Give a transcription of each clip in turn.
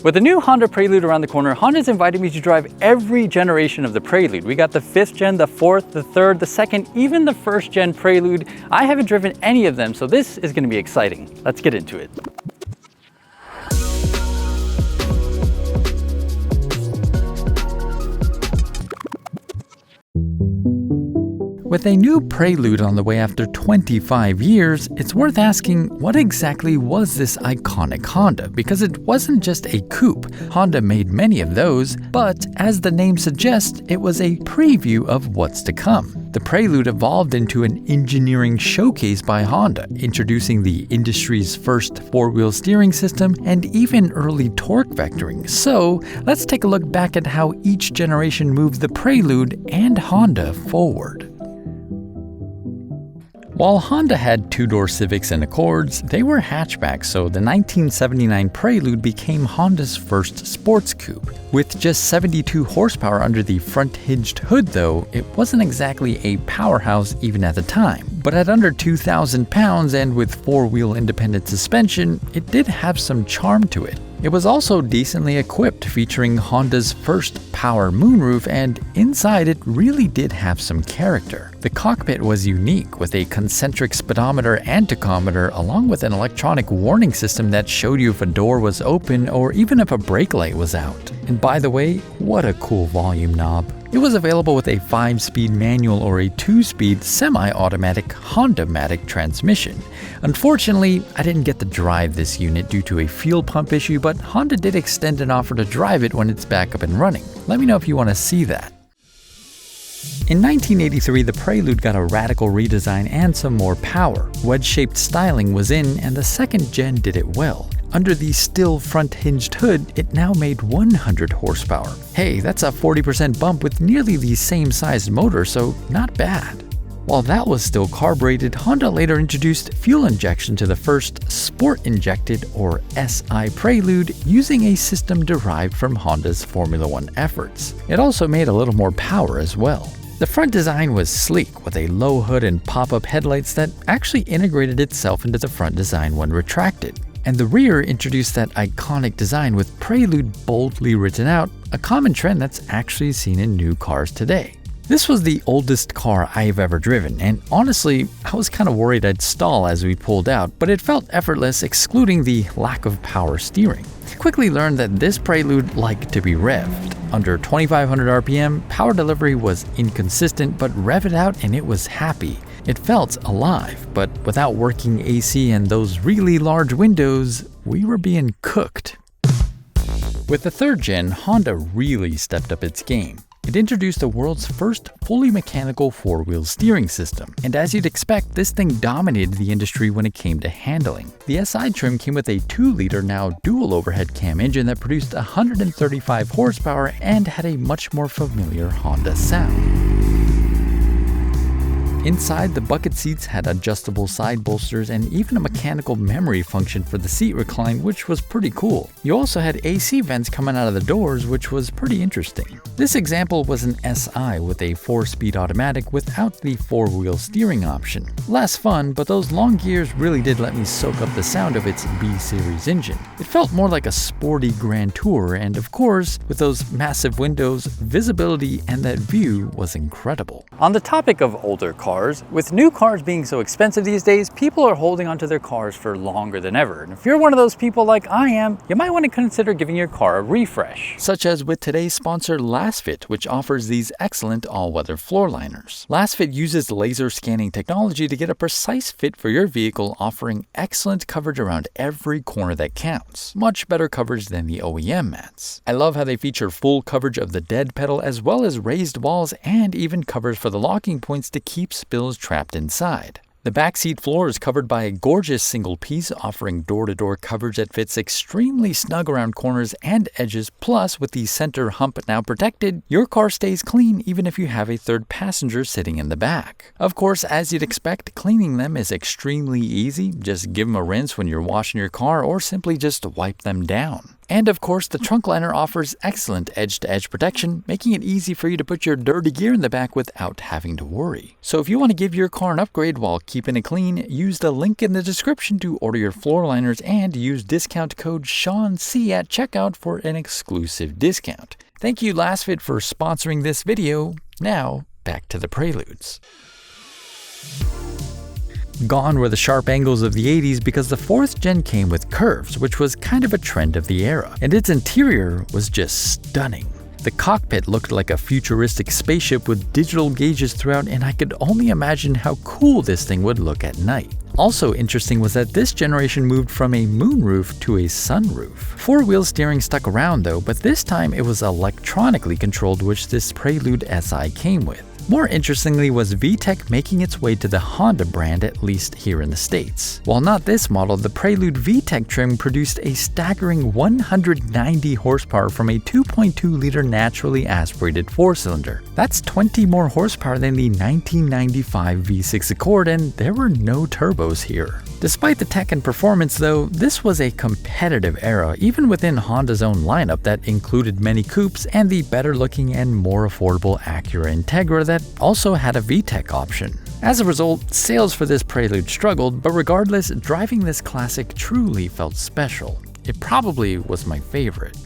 With the new Honda Prelude around the corner, Honda's invited me to drive every generation of the Prelude. We got the 5th gen, the 4th, the 3rd, the 2nd, even the 1st gen Prelude. I haven't driven any of them, so this is going to be exciting. Let's get into it. With a new Prelude on the way after 25 years, it's worth asking, what exactly was this iconic Honda? Because it wasn't just a coupe. Honda made many of those, but as the name suggests, it was a preview of what's to come. The Prelude evolved into an engineering showcase by Honda, introducing the industry's first four-wheel steering system and even early torque vectoring. So, let's take a look back at how each generation moved the Prelude and Honda forward. While Honda had two-door Civics and Accords, they were hatchbacks, so the 1979 Prelude became Honda's first sports coupe. With just 72 horsepower under the front-hinged hood though, it wasn't exactly a powerhouse even at the time. But at under 2,000 pounds and with four-wheel independent suspension, it did have some charm to it. It was also decently equipped, featuring Honda's first power moonroof, and inside it really did have some character. The cockpit was unique, with a concentric speedometer and tachometer, along with an electronic warning system that showed you if a door was open or even if a brake light was out. And by the way, what a cool volume knob. It was available with a 5-speed manual or a 2-speed semi-automatic Honda-matic transmission. Unfortunately, I didn't get to drive this unit due to a fuel pump issue, but Honda did extend an offer to drive it when it's back up and running. Let me know if you want to see that. In 1983, the Prelude got a radical redesign and some more power. Wedge-shaped styling was in, and the 2nd gen did it well. Under the still front-hinged hood, it now made 100 horsepower. Hey, that's a 40% bump with nearly the same sized motor, so not bad. While that was still carbureted, Honda later introduced fuel injection to the first sport-injected or SI Prelude using a system derived from Honda's Formula One efforts. It also made a little more power as well. The front design was sleek, with a low hood and pop-up headlights that actually integrated itself into the front design when retracted. And the rear introduced that iconic design with Prelude boldly written out, a common trend that's actually seen in new cars today. This was the oldest car I've ever driven, and honestly, I was kind of worried I'd stall as we pulled out, but it felt effortless, excluding the lack of power steering. I quickly learned that this Prelude liked to be revved. Under 2,500 RPM, power delivery was inconsistent, but rev it out and it was happy. It felt alive, but without working AC and those really large windows, we were being cooked. With the 3rd gen, Honda really stepped up its game. It introduced the world's first fully mechanical four-wheel steering system, and as you'd expect, this thing dominated the industry when it came to handling. The SI trim came with a 2-liter now dual overhead cam engine that produced 135 horsepower and had a much more familiar Honda sound. Inside, the bucket seats had adjustable side bolsters and even a mechanical memory function for the seat recline, which was pretty cool. You also had AC vents coming out of the doors, which was pretty interesting. This example was an SI with a 4-speed automatic without the 4-wheel steering option. Less fun, but those long gears really did let me soak up the sound of its B-Series engine. It felt more like a sporty Grand Tour, and of course, with those massive windows, visibility and that view was incredible. On the topic of older cars, with new cars being so expensive these days, people are holding onto their cars for longer than ever. And if you're one of those people like I am, you might want to consider giving your car a refresh. Such as with today's sponsor LASFIT, which offers these excellent all-weather floor liners. LastFit uses laser scanning technology to get a precise fit for your vehicle, offering excellent coverage around every corner that counts. Much better coverage than the OEM mats. I love how they feature full coverage of the dead pedal as well as raised walls and even covers for the locking points to keep spills trapped inside. The backseat floor is covered by a gorgeous single piece, offering door-to-door coverage that fits extremely snug around corners and edges. Plus, with the center hump now protected, your car stays clean even if you have a third passenger sitting in the back. Of course, as you'd expect, cleaning them is extremely easy. Just give them a rinse when you're washing your car or simply just wipe them down. And of course, the trunk liner offers excellent edge-to-edge protection, making it easy for you to put your dirty gear in the back without having to worry. So if you want to give your car an upgrade while keeping it clean, use the link in the description to order your floor liners and use discount code SEANC at checkout for an exclusive discount. Thank you LastFit for sponsoring this video. Now, back to the Preludes. Gone were the sharp angles of the 80s because the 4th gen came with curves, which was kind of a trend of the era, and its interior was just stunning. The cockpit looked like a futuristic spaceship with digital gauges throughout, and I could only imagine how cool this thing would look at night. Also interesting was that this generation moved from a moonroof to a sunroof. 4-wheel steering stuck around though, but this time it was electronically controlled, which this Prelude Si came with. More interestingly was VTEC making its way to the Honda brand, at least here in the States. While not this model, the Prelude VTEC trim produced a staggering 190 horsepower from a 2.2-liter naturally aspirated 4-cylinder. That's 20 more horsepower than the 1995 V6 Accord, and there were no turbos here. Despite the tech and performance though, this was a competitive era even within Honda's own lineup that included many coupes and the better looking and more affordable Acura Integra that also had a VTEC option. As a result, sales for this Prelude struggled, but regardless, driving this classic truly felt special. It probably was my favorite.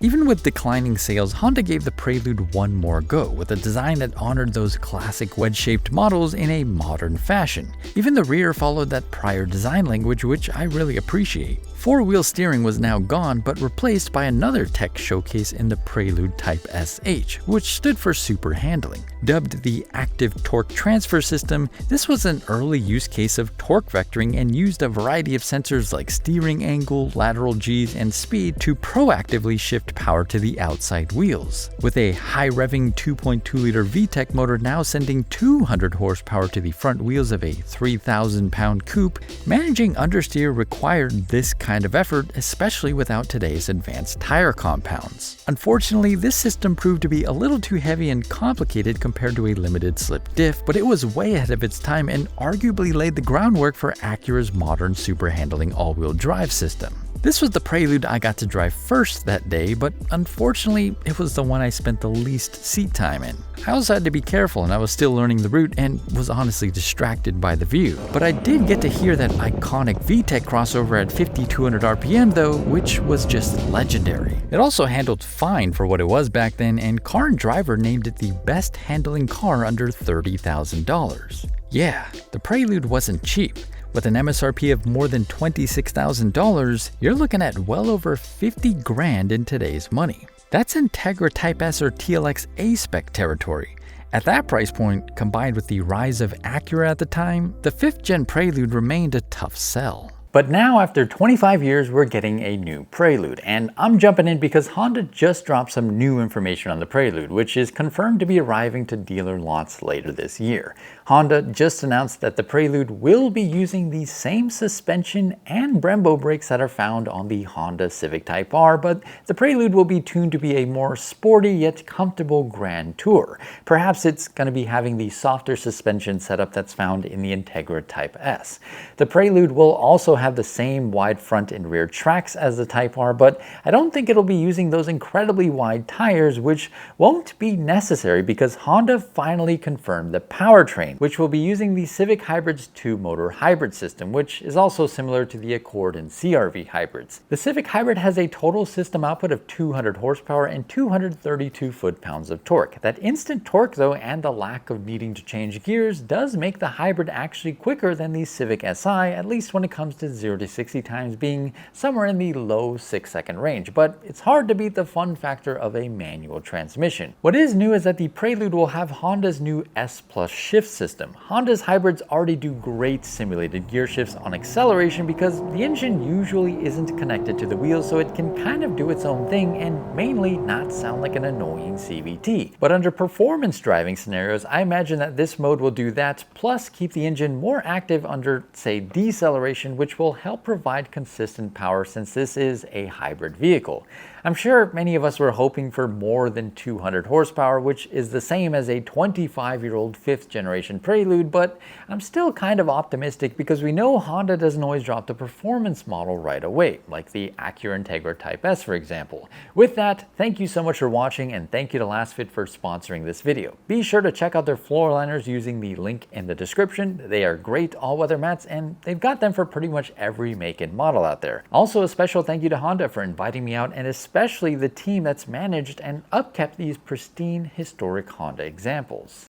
Even with declining sales, Honda gave the Prelude one more go with a design that honored those classic wedge-shaped models in a modern fashion. Even the rear followed that prior design language, which I really appreciate. 4-wheel steering was now gone, but replaced by another tech showcase in the Prelude Type SH, which stood for super handling. Dubbed the Active Torque Transfer System, this was an early use case of torque vectoring and used a variety of sensors like steering angle, lateral G's, and speed to proactively shift power to the outside wheels. With a high-revving 2.2-liter VTEC motor now sending 200 horsepower to the front wheels of a 3,000-pound coupe, managing understeer required this kind of effort, especially without today's advanced tire compounds. Unfortunately, this system proved to be a little too heavy and complicated compared to a limited slip diff, but it was way ahead of its time and arguably laid the groundwork for Acura's modern super handling all-wheel drive system. This was the Prelude I got to drive first that day, but unfortunately, it was the one I spent the least seat time in. I also had to be careful, and I was still learning the route and was honestly distracted by the view. But I did get to hear that iconic VTEC crossover at 5,200 RPM though, which was just legendary. It also handled fine for what it was back then, and Car and Driver named it the best handling car under $30,000. Yeah, the Prelude wasn't cheap. With an MSRP of more than $26,000, you're looking at well over 50 grand in today's money. That's Integra Type S or TLX A-Spec territory. At that price point, combined with the rise of Acura at the time, the 5th gen Prelude remained a tough sell. But now, after 25 years, we're getting a new Prelude, and I'm jumping in because Honda just dropped some new information on the Prelude, which is confirmed to be arriving to dealer lots later this year. Honda just announced that the Prelude will be using the same suspension and Brembo brakes that are found on the Honda Civic Type R, but the Prelude will be tuned to be a more sporty yet comfortable Grand Tour. Perhaps it's going to be having the softer suspension setup that's found in the Integra Type S. The Prelude will also have the same wide front and rear tracks as the Type R, but I don't think it'll be using those incredibly wide tires, which won't be necessary because Honda finally confirmed the powertrain, which will be using the Civic Hybrid's 2-motor hybrid system, which is also similar to the Accord and CR-V hybrids. The Civic Hybrid has a total system output of 200 horsepower and 232 foot-pounds of torque. That instant torque though, and the lack of needing to change gears, does make the hybrid actually quicker than the Civic Si, at least when it comes to 0 to 60 times being somewhere in the low 6-second range, but it's hard to beat the fun factor of a manual transmission. What is new is that the Prelude will have Honda's new S Plus shift system. Honda's hybrids already do great simulated gear shifts on acceleration because the engine usually isn't connected to the wheels, so it can kind of do its own thing and mainly not sound like an annoying CVT. But under performance driving scenarios, I imagine that this mode will do that, plus keep the engine more active under, say, deceleration, which will will help provide consistent power since this is a hybrid vehicle. I'm sure many of us were hoping for more than 200 horsepower, which is the same as a 25-year-old 5th generation Prelude, but I'm still kind of optimistic because we know Honda doesn't always drop the performance model right away, like the Acura Integra Type S for example. With that, thank you so much for watching, and thank you to LastFit for sponsoring this video. Be sure to check out their floor liners using the link in the description. They are great all-weather mats, and they've got them for pretty much every make and model out there. Also, a special thank you to Honda for inviting me out, and especially the team that's managed and upkept these pristine historic Honda examples.